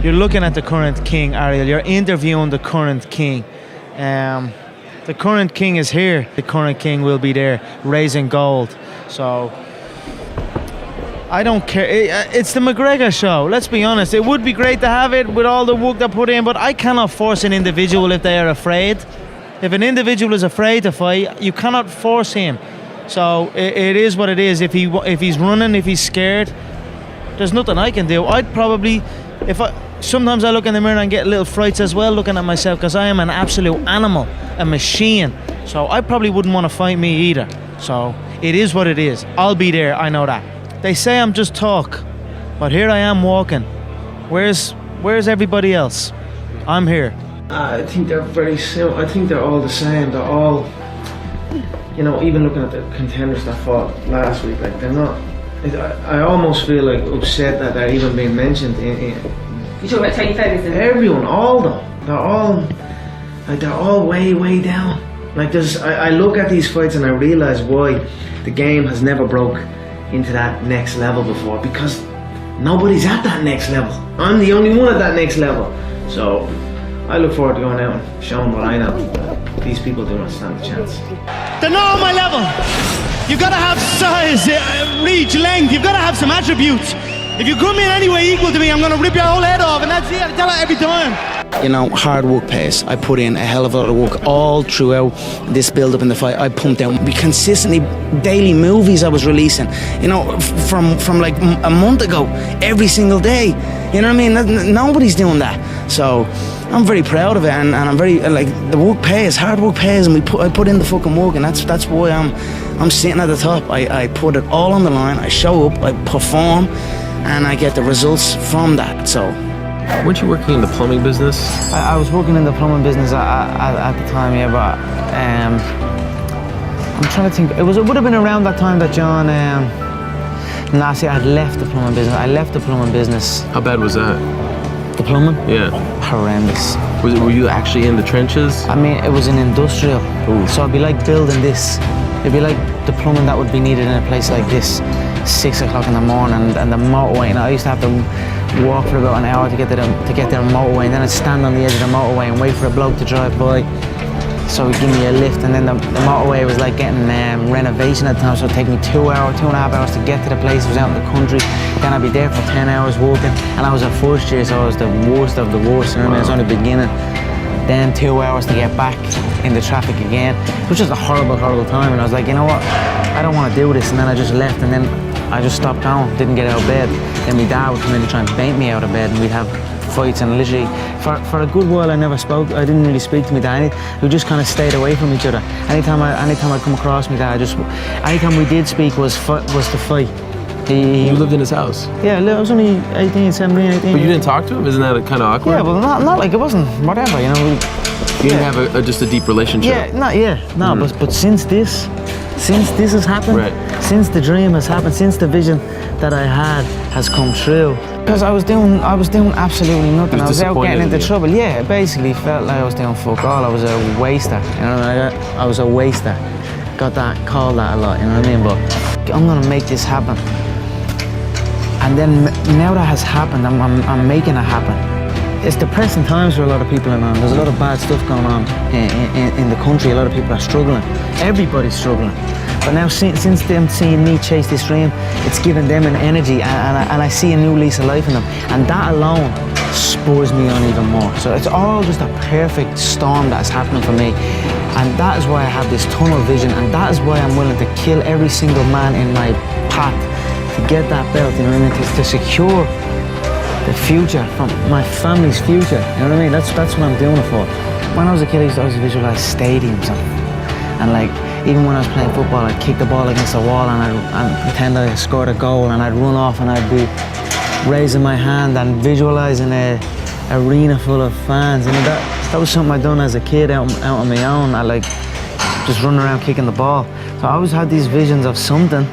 You're looking at the current king, Ariel. You're interviewing the current king. The current king is here. The current king will be there, raising gold. So I don't care. It's the McGregor show. Let's be honest. It would be great to have it with all the work they put in, but I cannot force an individual if they are afraid. If an individual is afraid to fight, you cannot force him. So it is what it is. If he's running, if he's scared, there's nothing I can do. I'd probably, sometimes I look in the mirror and get little frights as well looking at myself, because I am an absolute animal, a machine. So I probably wouldn't want to fight me either. So it is what it is. I'll be there, I know that. They say I'm just talk, but here I am walking. Where's everybody else? I'm here. I think they're very similar. I think they're all the same. They're all, you know, even looking at the contenders that fought last week, like they're not. I almost feel like upset that they're even being mentioned in You talk about Tony Ferguson? Everyone, all of them. They're all way down. Like I look at these fights and I realise why the game has never broke into that next level before, because nobody's at that next level. I'm the only one at that next level. So I look forward to going out and showing what I know. These people do not stand a chance. They're not on my level. You've got to have size, reach, length. You've got to have some attributes. If you come in any way equal to me, I'm going to rip your whole head off, and that's it. I tell her every time. You know, hard work pays. I put in a hell of a lot of work all throughout this build-up in the fight. I pumped out consistently daily movies I was releasing, you know, from like a month ago, every single day. You know what I mean? Nobody's doing that. So I'm very proud of it, and I'm very, like, the work pays, hard work pays, and I put in the fucking work, and that's why I'm sitting at the top. I put it all on the line. I show up, I perform, and I get the results from that. So. Weren't you working in the plumbing business? I was working in the plumbing business at the time, yeah, but I'm trying to think. It would have been around that time that John, last year I had left the plumbing business. I left the plumbing business. How bad was that? The plumbing? Yeah. Horrendous. Were you actually in the trenches? I mean, it was an industrial. Ooh. So it'd be like building this. It'd be like the plumbing that would be needed in a place like this, 6 o'clock in the morning, and the motorway. And I used to have to walk for about an hour to get to the motorway, and then I'd stand on the edge of the motorway and wait for a bloke to drive by. So he'd give me a lift, and then the motorway was like getting renovation at the time, so it'd take me 2 hours, 2.5 hours to get to the place. It was out in the country. Then I'd be there for 10 hours walking, and I was at first year, so I was the worst of the worst. You know what I mean? It was only beginning. Then 2 hours to get back in the traffic again. It was just a horrible time, and I was like, you know what? I don't want to do this. And then I just left, and then I just stopped going, didn't get out of bed. Then my dad would come in and try and bait me out of bed, and we'd have fights, and literally for a good while I never spoke. I didn't really speak to my dad. We just kind of stayed away from each other. Anytime I'd come across my dad, anytime we did speak was to fight. You lived in his house? Yeah, I was only 18, 17, 18. But you didn't talk to him? Isn't that kind of awkward? Yeah, well, not like it wasn't whatever, you know. You didn't have just a deep relationship? Yeah, but since this has happened, right. Since the dream has happened, since the vision that I had has come true, because I was doing absolutely nothing. I was out getting into trouble. Yeah, it basically felt like I was doing fuck all. I was a waster. You know what I mean? I was a waster. Got that, called that a lot. You know what I mean? But I'm gonna make this happen. And then now that has happened, I'm making it happen. It's depressing times for a lot of people around. There's a lot of bad stuff going on in the country. A lot of people are struggling. Everybody's struggling. But now since them seeing me chase this dream, it's given them an energy, and I see a new lease of life in them. And that alone spurs me on even more. So it's all just a perfect storm that's happening for me. And that is why I have this tunnel vision, and that is why I'm willing to kill every single man in my path to get that belt, you know what I mean? To secure the future, from my family's future, you know what I mean? That's what I'm doing it for. When I was a kid, I used to always visualize stadiums, and like, even when I was playing football, I'd kick the ball against the wall, and I'd pretend I scored a goal, and I'd run off, and I'd be raising my hand and visualizing a arena full of fans. You know, that was something I'd done as a kid out on my own. I like just running around kicking the ball. So I always had these visions of something,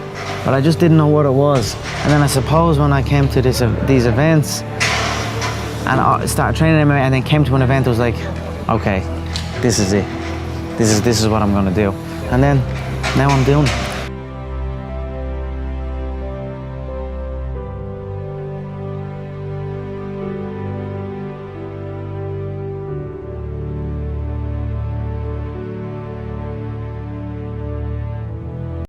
but I just didn't know what it was. And then I suppose when I came to these events, and I started training MMA, and then came to an event, it was like, okay, this is it. This is what I'm gonna do. And then now I'm doing it.